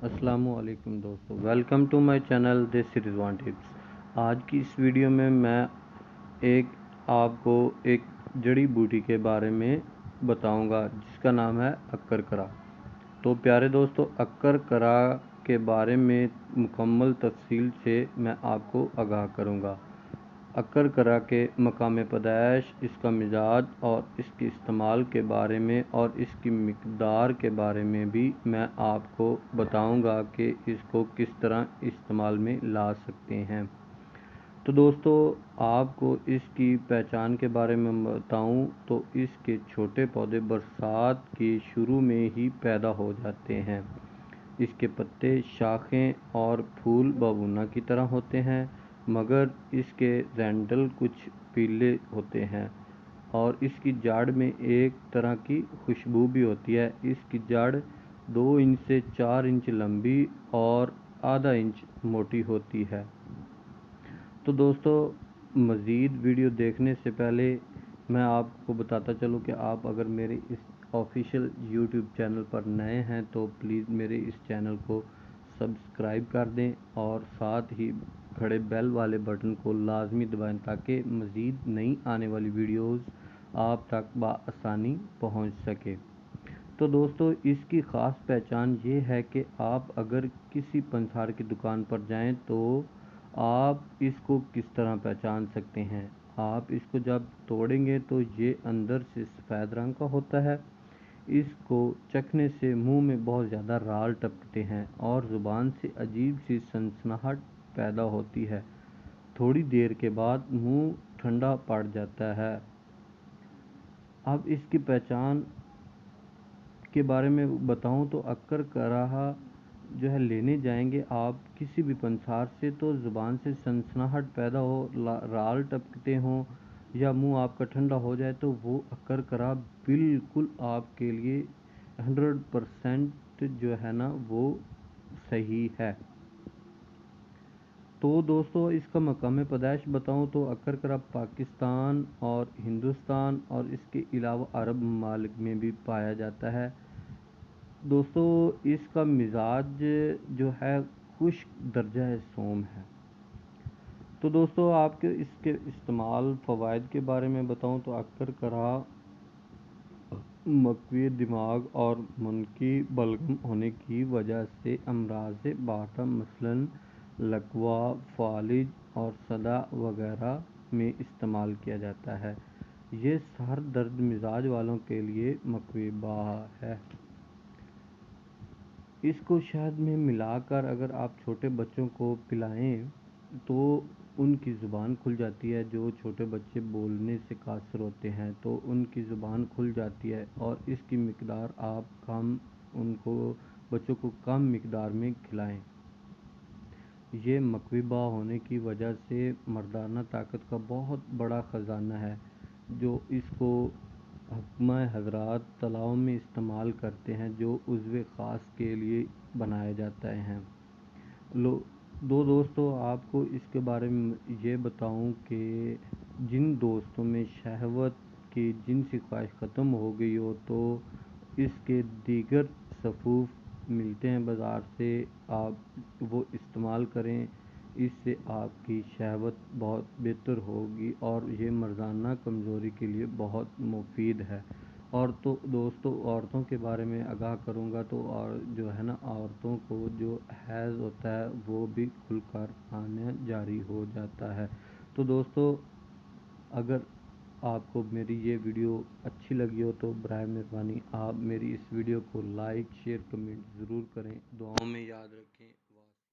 अस्सलाम वालेकुम दोस्तों, वेलकम टू माय चैनल देसी रिजवान टिप्स। आज की इस वीडियो में मैं आपको एक जड़ी बूटी के बारे में बताऊंगा जिसका नाम है अक्कर। तो प्यारे दोस्तों, अक्कर के बारे में मुकम्मल तफसील से मैं आपको आगाह करूंगा। अक्कर के मकाम पैदाइश, इसका मिजाज और इसके इस्तेमाल के बारे में और इसकी मिकदार के बारे में भी मैं आपको बताऊंगा कि इसको किस तरह इस्तेमाल में ला सकते हैं। तो दोस्तों, आपको इसकी पहचान के बारे में बताऊं तो इसके छोटे पौधे बरसात के शुरू में ही पैदा हो जाते हैं। इसके पत्ते, शाखें और फूल बबूना की तरह होते हैं, मगर इसके रैंडल कुछ पीले होते हैं और इसकी जड़ में एक तरह की खुशबू भी होती है। इसकी जड़ 2 इंच से 4 इंच लंबी और आधा इंच मोटी होती है। तो दोस्तों, मज़ीद वीडियो देखने से पहले मैं आपको बताता चलूँ कि आप अगर मेरे इस ऑफिशियल यूट्यूब चैनल पर नए हैं तो प्लीज़ मेरे इस चैनल को सब्सक्राइब कर दें और साथ ही खड़े बेल वाले बटन को लाजमी दबाएं ताकि मज़ीद नई आने वाली वीडियोस आप तक बआसानी पहुंच सके। तो दोस्तों, इसकी ख़ास पहचान ये है कि आप अगर किसी पंसार की दुकान पर जाएं तो आप इसको किस तरह पहचान सकते हैं। आप इसको जब तोड़ेंगे तो ये अंदर से सफ़ेद रंग का होता है। इसको चखने से मुंह में बहुत ज़्यादा राल टपकते हैं और ज़ुबान से अजीब सी सनसनाहट पैदा होती है। थोड़ी देर के बाद मुंह ठंडा पड़ जाता है। अब इसकी पहचान के बारे में बताऊं तो अक्कर जो है लेने जाएंगे आप किसी भी पंसार से तो ज़ुबान से सनसनाहट पैदा हो, राल टपकते हों या मुंह आपका ठंडा हो जाए तो वो अक्कर बिल्कुल आपके लिए 100% जो है ना वो सही है। तो दोस्तों, इसका मकाम पैदाइश बताऊं तो अक्कर पाकिस्तान और हिंदुस्तान और इसके अलावा अरब ममालिक में भी पाया जाता है। दोस्तों, इसका मिजाज जो है खुश्क दर्जा सोम है। तो दोस्तों, आपके इसके इस्तेमाल फ़वाइद के बारे में बताऊं तो अक्कर मकवी दिमाग और मुनकी बलगम होने की वजह से अमराज बाटा मसलन लकवा, फालिज और सदा वगैरह में इस्तेमाल किया जाता है। ये सर दर्द मिजाज वालों के लिए मकवीबा है। इसको शहद में मिलाकर अगर आप छोटे बच्चों को पिलाएं तो उनकी ज़ुबान खुल जाती है। जो छोटे बच्चे बोलने से कासर होते हैं तो उनकी ज़ुबान खुल जाती है और इसकी मिकदार आप बच्चों को कम मिकदार में खिलाएं। ये मकवीबा होने की वजह से मर्दाना ताकत का बहुत बड़ा ख़जाना है जो इसको हकमा हज़रात तलाव में इस्तेमाल करते हैं जो उज़्वे ख़ास के लिए बनाए जाते हैं। दोस्तों, आपको इसके बारे में ये बताऊं कि जिन दोस्तों में शहवत की जिनसी ख्वाहिश ख़त्म हो गई हो तो इसके दीगर सफ़ूफ मिलते हैं बाज़ार से, आप वो इस्तेमाल करें। इससे आपकी शहवत बहुत बेहतर होगी और ये मर्दाना कमज़ोरी के लिए बहुत मुफीद है। और तो दोस्तों, औरतों के बारे में आगाह करूँगा तो और जो है ना, औरतों को जो हैज़ होता है वो भी खुलकर आने जारी हो जाता है। तो दोस्तों, अगर आपको मेरी ये वीडियो अच्छी लगी हो तो बराए मेहरबानी आप मेरी इस वीडियो को लाइक, शेयर, कमेंट ज़रूर करें। दुआओं में याद रखें।